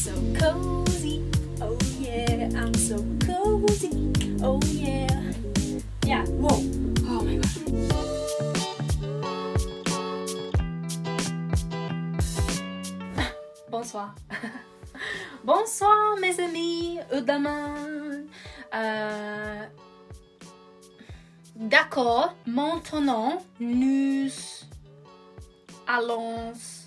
so cozy. Oh yeah, I'm so cozy. Oh yeah. Yeah, whoa. Oh my god. Bonsoir. Bonsoir mes amis, demain. D'accord, maintenant nous allons...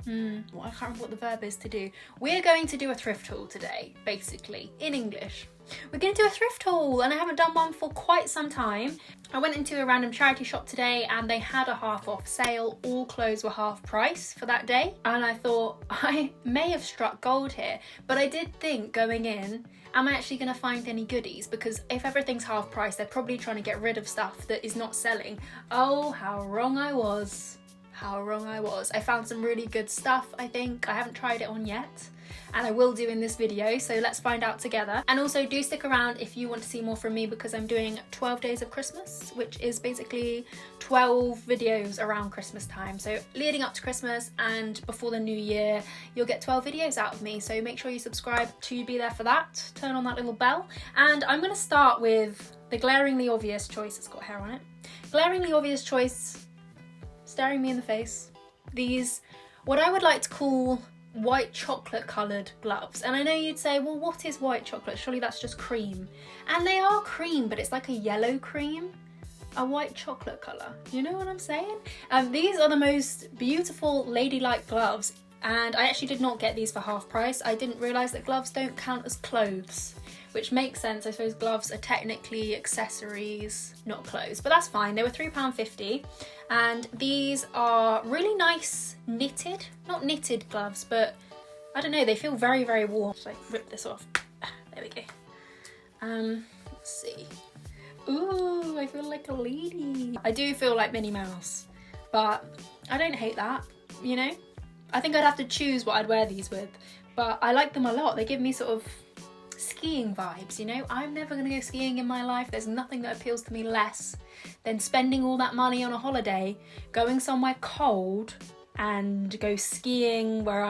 Well, I can't remember what the verb is to do. We're going to do a thrift haul today, basically, in English. We're going to do a thrift haul, and I haven't done one for quite some time. I went into a random charity shop today and they had a half off sale. All clothes were half price for that day. And I thought, I may have struck gold here, but I did think going in, am I actually going to find any goodies? Because if everything's half price, they're probably trying to get rid of stuff that is not selling. Oh, how wrong I was. How wrong I was. I found some really good stuff, I think. I haven't tried it on yet, and I will do in this video, so let's find out together. And also do stick around if you want to see more from me, because I'm doing 12 days of Christmas, which is basically 12 videos around Christmas time. So leading up to Christmas and before the new year, you'll get 12 videos out of me, so make sure you subscribe to be there for that. Turn on that little bell. And I'm going to start with the glaringly obvious choice. It's got hair on it. Glaringly obvious choice, staring me in the face. These, what I would like to call white chocolate coloured gloves. And I know you'd say, well, what is white chocolate? Surely that's just cream. And they are cream, but it's like a yellow cream, a white chocolate colour. You know what I'm saying? These are the most beautiful ladylike gloves, and I actually did not get these for half price. I didn't realise that gloves don't count as clothes, which makes sense. I suppose gloves are technically accessories, not clothes, but that's fine. They were £3.50, and these are really nice knitted, not knitted gloves, but I don't know, they feel very, very warm. So rip this off. There we go. Let's see. Ooh, I feel like a lady. I do feel like Minnie Mouse, but I don't hate that, you know? I think I'd have to choose what I'd wear these with, but I like them a lot. They give me sort of skiing vibes, you know? I'm never gonna go skiing in my life. There's nothing that appeals to me less than spending all that money on a holiday, going somewhere cold and go skiing where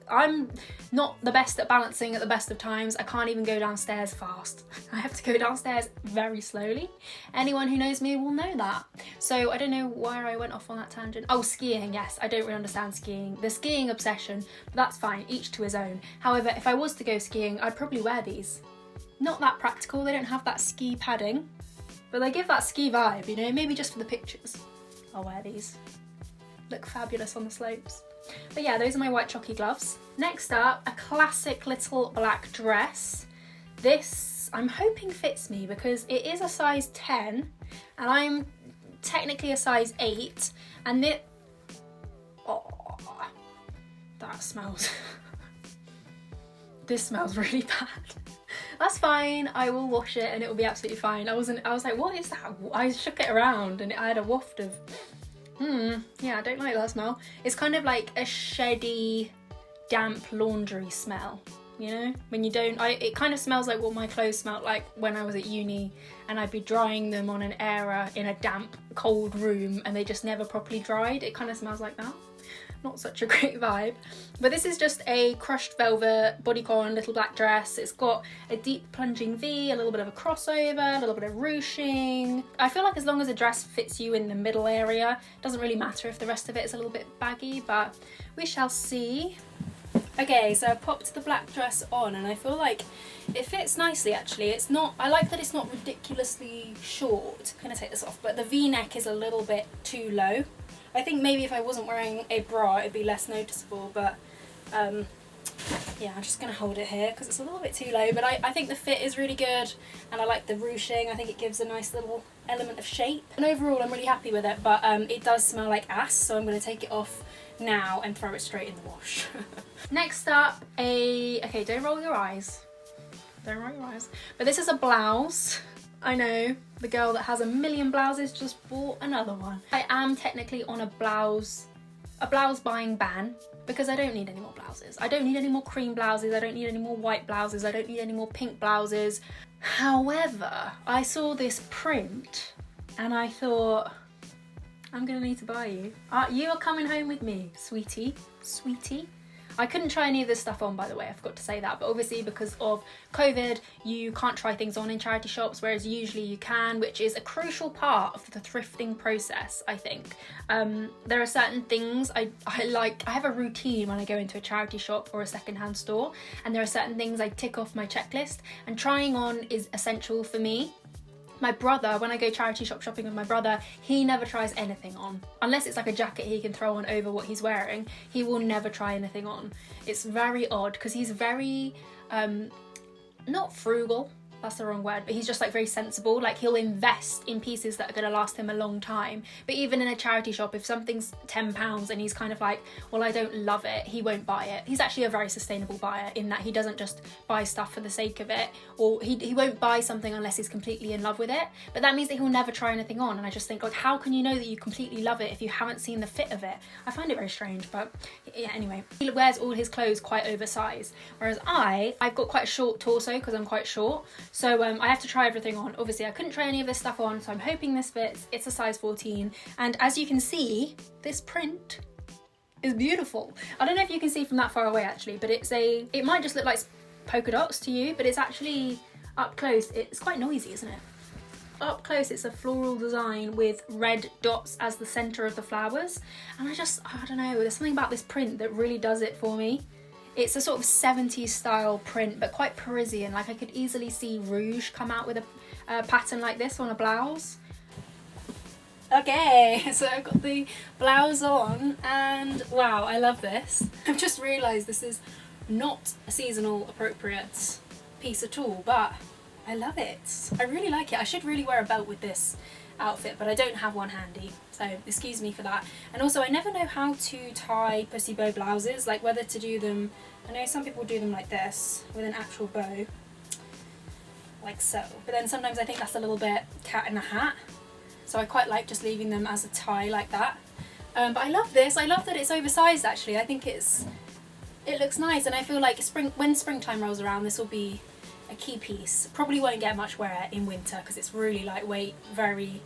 I'm not the best at balancing at the best of times. I can't even go downstairs fast. I have to go downstairs very slowly. Anyone who knows me will know that. So I don't know where I went off on that tangent. Oh, skiing, yes. I don't really understand skiing. The skiing obsession, but that's fine, each to his own. However, if I was to go skiing, I'd probably wear these. Not that practical, they don't have that ski padding, but they give that ski vibe, you know, maybe just for the pictures. I'll wear these. Look fabulous on the slopes. But yeah, those are my white chalky gloves. Next up, a classic little black dress. This, I'm hoping fits me because it is a size 10 and I'm technically a size 8, and oh, that smells, this smells really bad. That's fine, I will wash it and it will be absolutely fine. I was like, what is that? I shook it around and I had a waft of, yeah, I don't like that smell. It's kind of like a sheddy, damp laundry smell, you know? When you don't, it kind of smells like what my clothes smelled like when I was at uni, and I'd be drying them on an airer in a damp, cold room and they just never properly dried. It kind of smells like that. Not such a great vibe. But this is just a crushed velvet bodycon little black dress. It's got a deep plunging V, a little bit of a crossover, a little bit of ruching. I feel like as long as a dress fits you in the middle area, it doesn't really matter if the rest of it is a little bit baggy, but we shall see. Okay, so I popped the black dress on and I feel like it fits nicely actually. It's not, I like that it's not ridiculously short. I'm gonna take this off, but the V-neck is a little bit too low. I think maybe if I wasn't wearing a bra it'd be less noticeable, but yeah, I'm just gonna hold it here because it's a little bit too low, but I think the fit is really good and I like the ruching. I think it gives a nice little element of shape, and overall I'm really happy with it, but it does smell like ass, so I'm gonna take it off now and throw it straight in the wash. Next up, okay, don't roll your eyes. Don't roll your eyes. But this is a blouse. I know, the girl that has a million blouses just bought another one. I am technically on a blouse buying ban because I don't need any more blouses. I don't need any more cream blouses. I don't need any more white blouses. I don't need any more pink blouses. However, I saw this print and I thought, I'm gonna need to buy you. You are coming home with me, sweetie, sweetie. I couldn't try any of this stuff on, by the way, I forgot to say that, but obviously because of COVID, you can't try things on in charity shops, whereas usually you can, which is a crucial part of the thrifting process, I think. There are certain things I have a routine when I go into a charity shop or a secondhand store, and there are certain things I tick off my checklist, and trying on is essential for me. My brother, when I go charity shop shopping with my brother, he never tries anything on. Unless it's like a jacket he can throw on over what he's wearing, he will never try anything on. It's very odd because he's very, not frugal, that's the wrong word, but he's just like very sensible. Like he'll invest in pieces that are going to last him a long time. But even in a charity shop, if something's £10 and he's kind of like, well, I don't love it, he won't buy it. He's actually a very sustainable buyer in that he doesn't just buy stuff for the sake of it, or he won't buy something unless he's completely in love with it. But that means that he'll never try anything on. And I just think, like, how can you know that you completely love it if you haven't seen the fit of it? I find it very strange, but yeah, anyway. He wears all his clothes quite oversized, whereas I've got quite a short torso because I'm quite short. So I have to try everything on. Obviously I couldn't try any of this stuff on, so I'm hoping this fits. It's a size 14, and as you can see, this print is beautiful. I don't know if you can see from that far away actually, but it might just look like polka dots to you, but it's actually up close, it's quite noisy, isn't it? Up close it's a floral design with red dots as the centre of the flowers, and I don't know, there's something about this print that really does it for me. It's a sort of 70s style print, but quite Parisian. Like I could easily see Rouge come out with a pattern like this on a blouse. Okay, so I've got the blouse on, and wow, I love this. I've just realised this is not a seasonal appropriate piece at all, but I love it. I really like it. I should really wear a belt with this outfit, but I don't have one handy, so excuse me for that. And also I never know how to tie pussy bow blouses, like whether to do them, I know some people do them like this with an actual bow, like so, but then sometimes I think that's a little bit cat in the hat, so I quite like just leaving them as a tie like that. But I love this. I love that it's oversized actually. I think it looks nice, and I feel like when springtime rolls around, this will be a key piece. Probably won't get much wear in winter because it's really lightweight, very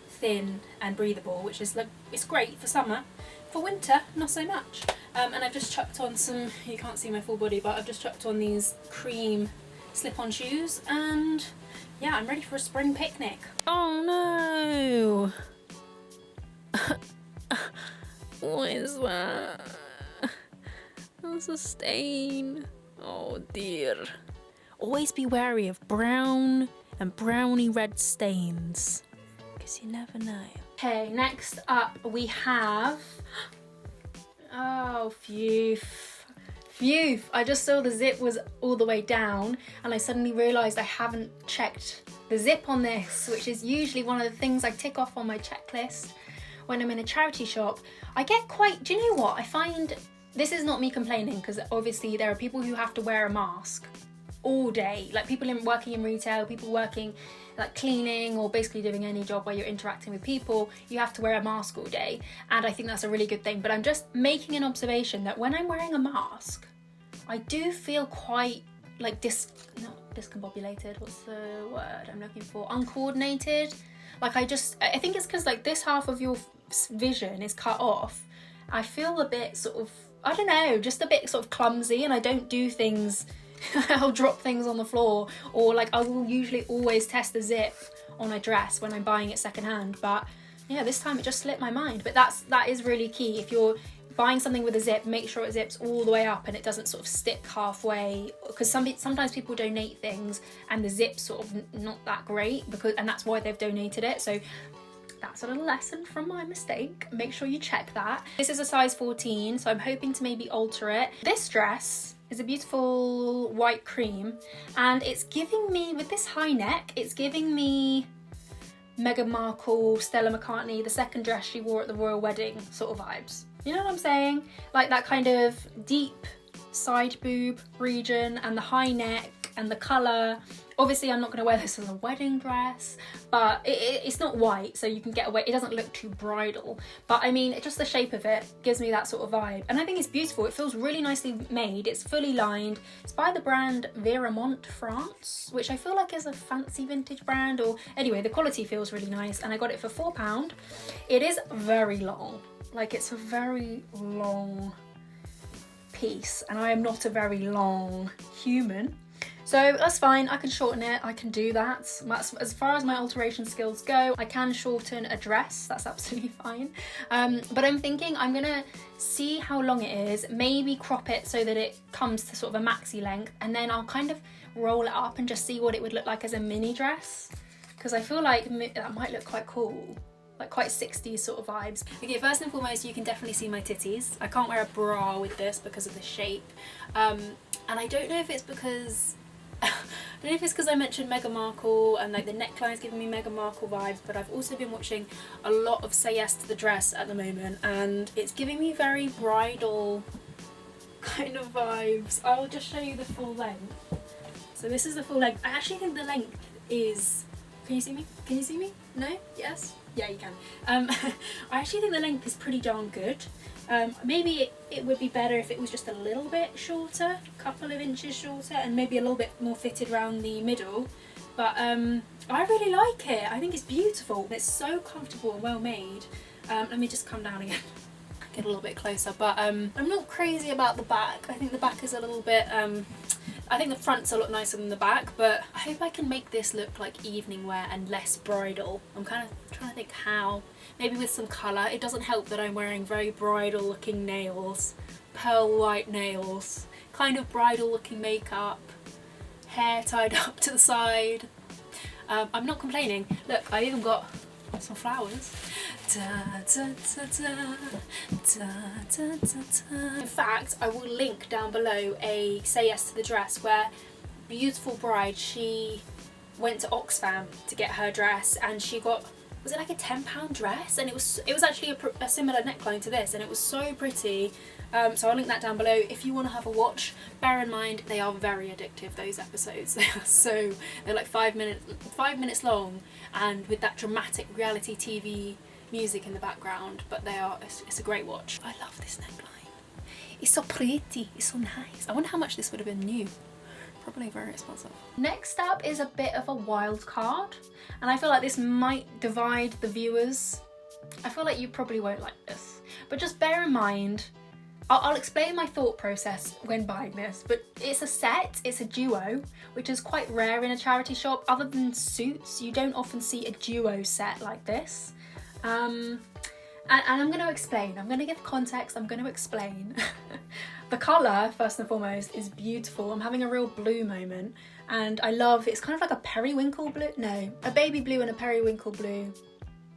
thin and breathable, which is it's great for summer. For winter, not so much. And I've just chucked on some, you can't see my full body, but I've just chucked on these cream slip-on shoes, and yeah, I'm ready for a spring picnic. Oh no! What is that? That's a stain. Oh dear. Always be wary of brown and browny red stains, because you never know. Okay, next up we have, oh phew, I just saw the zip was all the way down, and I suddenly realised I haven't checked the zip on this, which is usually one of the things I tick off on my checklist when I'm in a charity shop. I get quite, do you know what, I find, this is not me complaining, because obviously there are people who have to wear a mask all day, like people working in retail, people working like cleaning, or basically doing any job where you're interacting with people, you have to wear a mask all day, and I think that's a really good thing. But I'm just making an observation that when I'm wearing a mask, I do feel quite like not discombobulated, what's the word I'm looking for, uncoordinated. Like I think it's because like this half of your vision is cut off. I feel a bit sort of, I don't know, just a bit sort of clumsy, and I don't do things I'll drop things on the floor, or like I will usually always test the zip on a dress when I'm buying it secondhand, but yeah, this time it just slipped my mind. But that is really key. If you're buying something with a zip, make sure it zips all the way up and it doesn't sort of stick halfway, because sometimes people donate things and the zip's sort of not that great, and that's why they've donated it. So that's a little lesson from my mistake. Make sure you check that. This is a size 14, so I'm hoping to maybe alter it. This dress is a beautiful white cream, and it's giving me, with this high neck, it's giving me Meghan Markle, Stella McCartney, the second dress she wore at the royal wedding sort of vibes. You know what I'm saying? Like that kind of deep side boob region, and the high neck and the colour. Obviously I'm not going to wear this as a wedding dress, but it's not white, so you can get away, it doesn't look too bridal, but I mean, just the shape of it gives me that sort of vibe, and I think it's beautiful. It feels really nicely made, it's fully lined, it's by the brand Veramont France, which I feel like is a fancy vintage brand, or anyway, the quality feels really nice, and I got it for £4. It is very long, like it's a very long piece, and I am not a very long human. So that's fine, I can shorten it, I can do that. As far as my alteration skills go, I can shorten a dress, that's absolutely fine. But I'm thinking I'm gonna see how long it is, maybe crop it so that it comes to sort of a maxi length, and then I'll kind of roll it up and just see what it would look like as a mini dress, because I feel like that might look quite cool. Like quite 60s sort of vibes. Okay, first and foremost, you can definitely see my titties. I can't wear a bra with this because of the shape. And I don't know if it's because I mentioned Meghan Markle and like the neckline's giving me Meghan Markle vibes, but I've also been watching a lot of Say Yes to the Dress at the moment, and it's giving me very bridal kind of vibes. I'll just show you the full length. So this is the full length. I actually think the length is... Can you see me? Can you see me? No? Yes? Yeah, you can. I actually think the length is pretty darn good. Maybe it would be better if it was just a little bit shorter, a couple of inches shorter, and maybe a little bit more fitted around the middle. But I really like it. I think it's beautiful. It's so comfortable and well made. Let me just come down again. Get a little bit closer. But I'm not crazy about the back. I think the back is a little bit... I think the front's a lot nicer than the back, but I hope I can make this look like evening wear and less bridal. I'm kind of trying to think how. Maybe with some colour. It doesn't help that I'm wearing very bridal looking nails, pearl white nails, kind of bridal looking makeup, hair tied up to the side. I'm not complaining. Look, I even got some flowers. Da, da, da, da, da, da, da, da. In fact, I will link down below a Say Yes to the Dress where beautiful bride, she went to Oxfam to get her dress, and she got, was it like a £10 dress? And it was actually a similar neckline to this, and it was so pretty. So I'll link that down below if you want to have a watch. Bear in mind, they are very addictive, those episodes. They're like 5 minutes long, and with that dramatic reality TV music in the background, but it's a great watch. I love this neckline. It's so pretty, it's so nice. I wonder how much this would have been new. Probably very expensive. Next up is a bit of a wild card, and I feel like this might divide the viewers. I feel like you probably won't like this, but just bear in mind, I'll explain my thought process when buying this, but it's a set, it's a duo, which is quite rare in a charity shop. Other than suits, you don't often see a duo set like this. And I'm going to explain, I'm going to give context, I'm going to explain. The colour, first and foremost, is beautiful. I'm having a real blue moment, and I love, it's kind of like a periwinkle blue, no, a baby blue and a periwinkle blue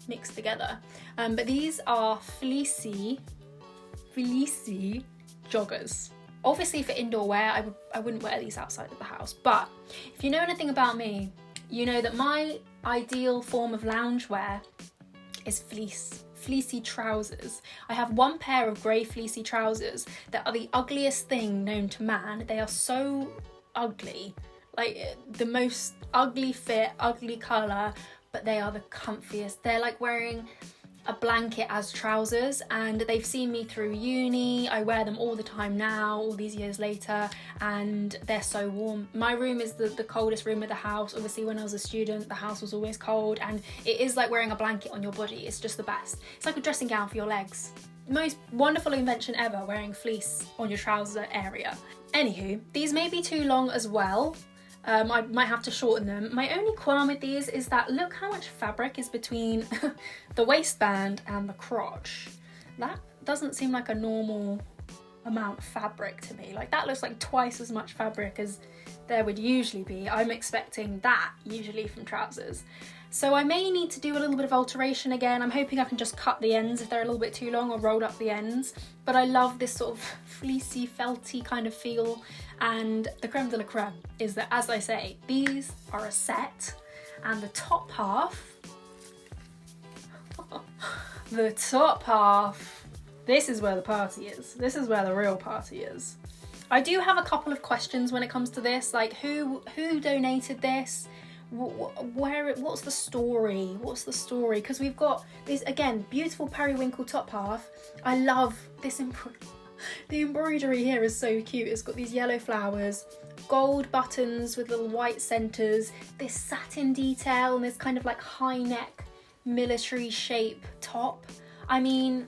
mixed together. But these are fleecy joggers. Obviously for indoor wear, I wouldn't wear these outside of the house, but if you know anything about me, you know that my ideal form of loungewear is fleecy trousers. I have one pair of grey fleecy trousers that are the ugliest thing known to man. They are so ugly, like the most ugly fit, ugly colour, but they are the comfiest. They're like wearing a blanket as trousers, and they've seen me through uni. I wear them all the time now, all these years later, and they're so warm. My room is the coldest room of the house. Obviously when I was a student, the house was always cold, and it is like wearing a blanket on your body. It's just the best. It's like a dressing gown for your legs. Most wonderful invention ever, wearing fleece on your trouser area. Anywho, these may be too long as well. I might have to shorten them. My only qualm with these is that look how much fabric is between the waistband and the crotch. That doesn't seem like a normal amount of fabric to me. Like that looks like twice as much fabric as there would usually be. I'm expecting that usually from trousers. So I may need to do a little bit of alteration again. I'm hoping I can just cut the ends if they're a little bit too long, or roll up the ends. But I love this sort of fleecy, felty kind of feel. And the creme de la creme is that, as I say, these are a set, and the top half, this is where the party is. This is where the real party is. I do have a couple of questions when it comes to this, like who donated this? What's the story? What's the story? Because we've got this, again, beautiful periwinkle top half. I love this the embroidery here is so cute. It's got these yellow flowers, gold buttons with little white centres, this satin detail, and this kind of like high neck military shape top. I mean,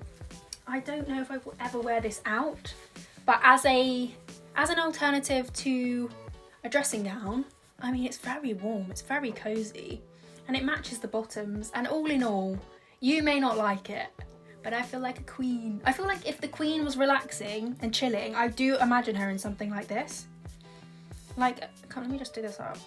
I don't know if I will ever wear this out, but But as an alternative to a dressing gown, I mean, it's very warm, it's very cozy, and it matches the bottoms, and all in all, you may not like it, but I feel like a queen. I feel like if the queen was relaxing and chilling, I do imagine her in something like this. Like, let me just do this up.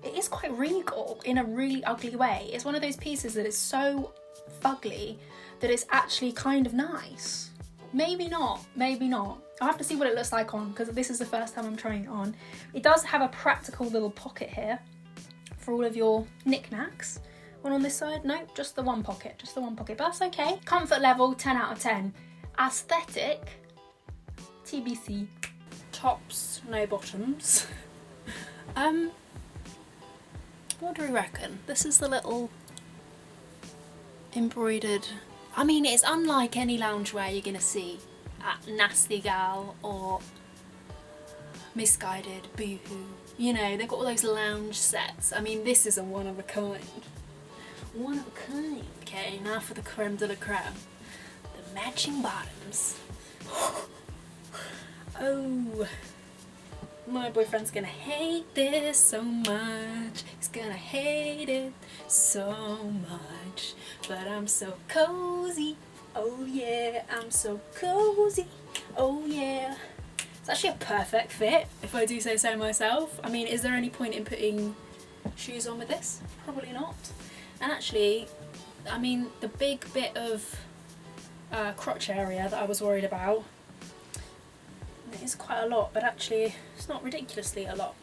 It is quite regal in a really ugly way. It's one of those pieces that is so fugly that it's actually kind of nice. Maybe not, maybe not. I'll have to see what it looks like on, because this is the first time I'm trying it on. It does have a practical little pocket here for all of your knickknacks. One on this side? No, just the one pocket, but that's okay. Comfort level, 10 out of 10. Aesthetic, TBC. Tops, no bottoms. What do we reckon? This is the little embroidered, I mean, it's unlike any loungewear you're gonna see at Nasty Gal or Misguided, Boohoo. You know, they've got all those lounge sets. I mean, this is a one of a kind. One of a kind. Okay, now for the creme de la creme. The matching bottoms. Oh, my boyfriend's gonna hate this so much. He's gonna hate it so much. But I'm so cozy. Oh yeah, I'm so cozy. Oh yeah. It's actually a perfect fit, if I do say so myself. I mean, is there any point in putting shoes on with this? Probably not. And actually, I mean, the big bit of crotch area that I was worried about, it is quite a lot, but actually it's not ridiculously a lot.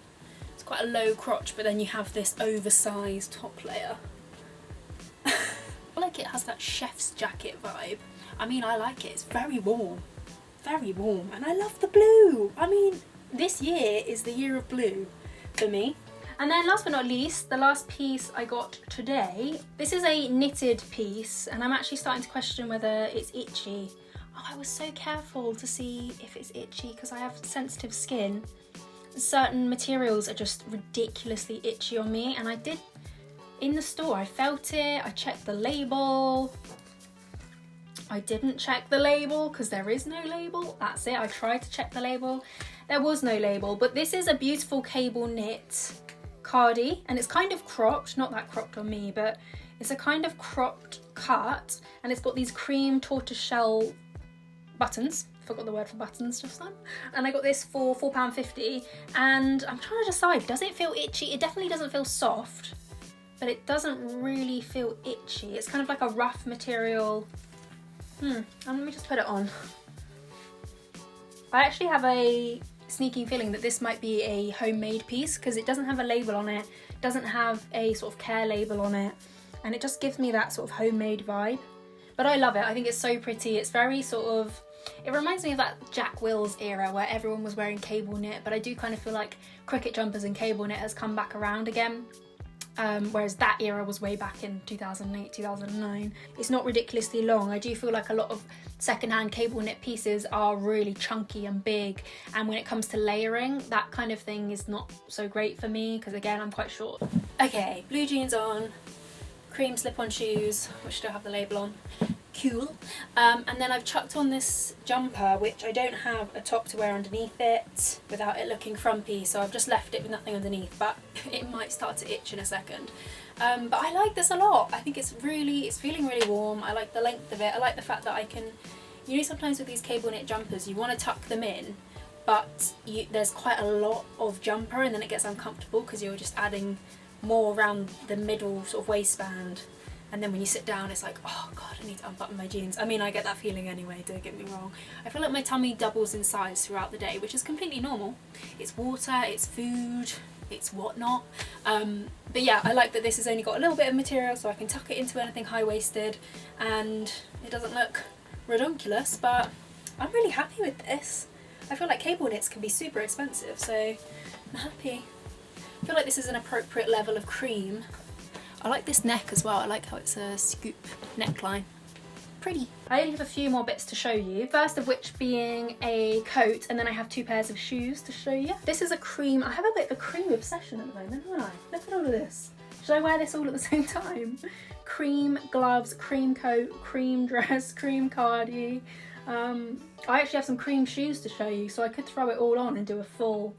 It's quite a low crotch, but then you have this oversized top layer. I feel like it has that chef's jacket vibe. I mean, I like it. It's very warm, and I love the blue. I mean, this year is the year of blue for me. And then last but not least, the last piece I got today. This is a knitted piece, and I'm actually starting to question whether it's itchy. Oh, I was so careful to see if it's itchy because I have sensitive skin. Certain materials are just ridiculously itchy on me, and I did, in the store, I felt it, I checked the label. I didn't check the label because there is no label. That's it, I tried to check the label. There was no label, but this is a beautiful cable knit cardi, and it's kind of cropped, not that cropped on me, but it's a kind of cropped cut, and it's got these cream tortoiseshell buttons. Forgot the word for buttons just then. And I got this for £4.50, and I'm trying to decide, does it feel itchy? It definitely doesn't feel soft, but it doesn't really feel itchy. It's kind of like a rough material. And let me just put it on. I actually have a sneaking feeling that this might be a homemade piece because it doesn't have a label on it, doesn't have a sort of care label on it, and it just gives me that sort of homemade vibe. But I love it. I think it's so pretty. It's very sort of, it reminds me of that Jack Wills era where everyone was wearing cable knit, but I do kind of feel like cricket jumpers and cable knit has come back around again. Whereas that era was way back in 2008, 2009. It's not ridiculously long. I do feel like a lot of secondhand cable knit pieces are really chunky and big, and when it comes to layering, that kind of thing is not so great for me because again, I'm quite short. Okay, blue jeans on, cream slip-on shoes, which don't have the label on. Cool. And then I've chucked on this jumper, which I don't have a top to wear underneath it without it looking frumpy, so I've just left it with nothing underneath, but it might start to itch in a second. But I like this a lot. I think it's feeling really warm. I like the length of it. I like the fact that I can, you know, sometimes with these cable knit jumpers, you want to tuck them in, but there's quite a lot of jumper and then it gets uncomfortable because you're just adding more around the middle sort of waistband. And then when you sit down, it's like, oh God, I need to unbutton my jeans. I mean, I get that feeling anyway, don't get me wrong. I feel like my tummy doubles in size throughout the day, which is completely normal. It's water, it's food, it's whatnot. But yeah, I like that this has only got a little bit of material so I can tuck it into anything high-waisted and it doesn't look redonkulous, but I'm really happy with this. I feel like cable knits can be super expensive, so I'm happy. I feel like this is an appropriate level of cream. I like this neck as well. I like how it's a scoop neckline. Pretty. I only have a few more bits to show you. First of which being a coat, and then I have two pairs of shoes to show you. This is a cream. I have a bit of a cream obsession at the moment, haven't I? Look at all of this. Should I wear this all at the same time? Cream gloves, cream coat, cream dress, cream cardi. I actually have some cream shoes to show you, so I could throw it all on and do a full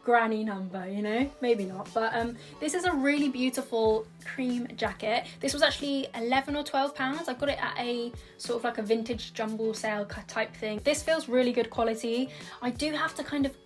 granny number, you know, maybe not, but this is a really beautiful cream jacket. This was actually 11 or 12 pounds. I got it at a sort of like a vintage jumble sale type thing. This feels really good quality. I do have to kind of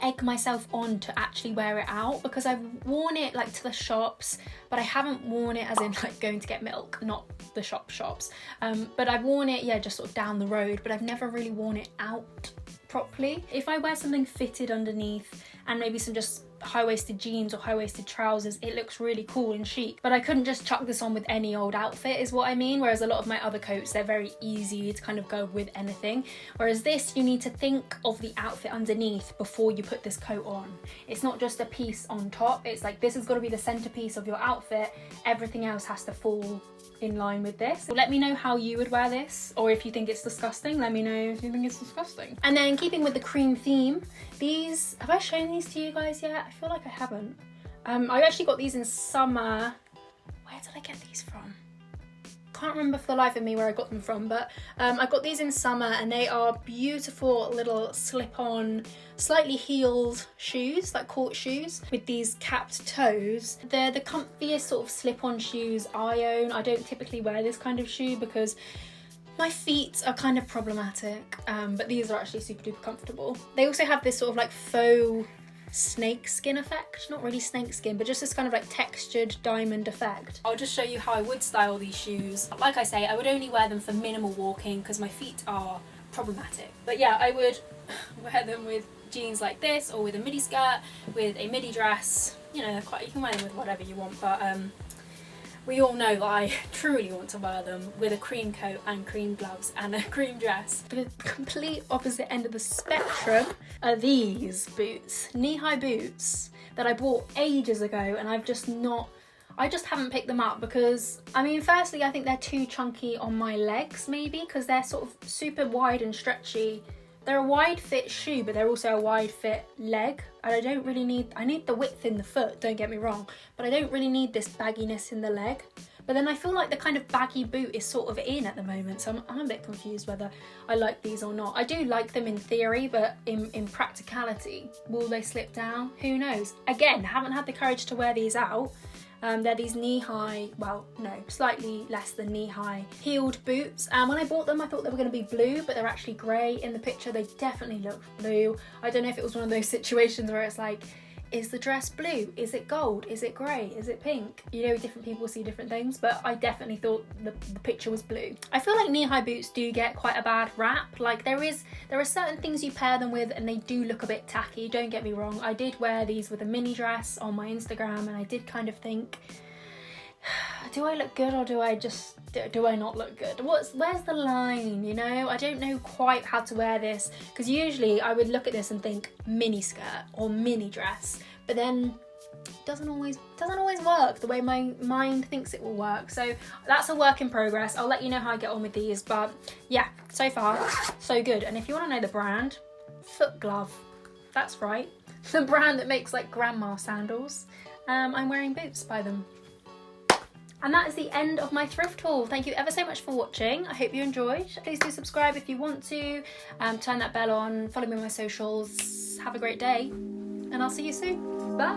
egg myself on to actually wear it out, because I've worn it like to the shops, but I haven't worn it as in like going to get milk, not the shops, but I've worn it, yeah, just sort of down the road, but I've never really worn it out properly. If I wear something fitted underneath and maybe some just high-waisted jeans or high-waisted trousers, it looks really cool and chic, but I couldn't just chuck this on with any old outfit is what I mean, whereas a lot of my other coats, they're very easy to kind of go with anything, whereas this, you need to think of the outfit underneath before you put this coat on. It's not just a piece on top, it's like this has got to be the centerpiece of your outfit, everything else has to fall in line with this. So let me know how you would wear this, or if you think it's disgusting, let me know if you think it's disgusting. And then keeping with the cream theme, these, have I shown these to you guys yet? I feel like I haven't. I actually got these in summer. Where did I get these from? Can't remember for the life of me where I got them from, but I got these in summer, and they are beautiful little slip-on, slightly heeled shoes, like court shoes with these capped toes. They're the comfiest sort of slip-on shoes I own. I don't typically wear this kind of shoe because my feet are kind of problematic, but these are actually super duper comfortable. They also have this sort of like faux snake skin effect, not really snake skin, but just this kind of like textured diamond effect. I'll just show you how I would style these shoes. Like I say, I would only wear them for minimal walking because my feet are problematic, but yeah, I would wear them with jeans like this, or with a midi skirt, with a midi dress, you know, you can wear them with whatever you want, but we all know that I truly want to wear them with a cream coat and cream blouse and a cream dress. The complete opposite end of the spectrum are these boots, knee-high boots that I bought ages ago, and I just haven't picked them up because, I mean, firstly, I think they're too chunky on my legs maybe, because they're sort of super wide and stretchy. They're a wide fit shoe, but they're also a wide fit leg. And I don't really need, I need the width in the foot, don't get me wrong, but I don't really need this bagginess in the leg. But then I feel like the kind of baggy boot is sort of in at the moment, so I'm a bit confused whether I like these or not. I do like them in theory, but in practicality, will they slip down? Who knows? Again, haven't had the courage to wear these out. They're these knee-high, well, no, slightly less than knee-high heeled boots. And when I bought them, I thought they were going to be blue, but they're actually grey. In the picture, they definitely look blue. I don't know if it was one of those situations where it's like, is the dress blue? Is it gold? Is it grey? Is it pink? You know, different people see different things, but I definitely thought the picture was blue. I feel like knee-high boots do get quite a bad rap. Like there are certain things you pair them with and they do look a bit tacky, don't get me wrong. I did wear these with a mini dress on my Instagram, and I did kind of think, do I look good, or do I not look good? Where's the line, you know? I don't know quite how to wear this, because usually I would look at this and think mini skirt or mini dress, but then it doesn't always work the way my mind thinks it will work. So that's a work in progress. I'll let you know how I get on with these, but yeah, so far so good. And if you want to know the brand, Foot Glove, that's right, the brand that makes like grandma sandals. I'm wearing boots by them. And that is the end of my thrift haul. Thank you ever so much for watching. I hope you enjoyed. Please do subscribe if you want to. Turn that bell on. Follow me on my socials. Have a great day. And I'll see you soon. Bye.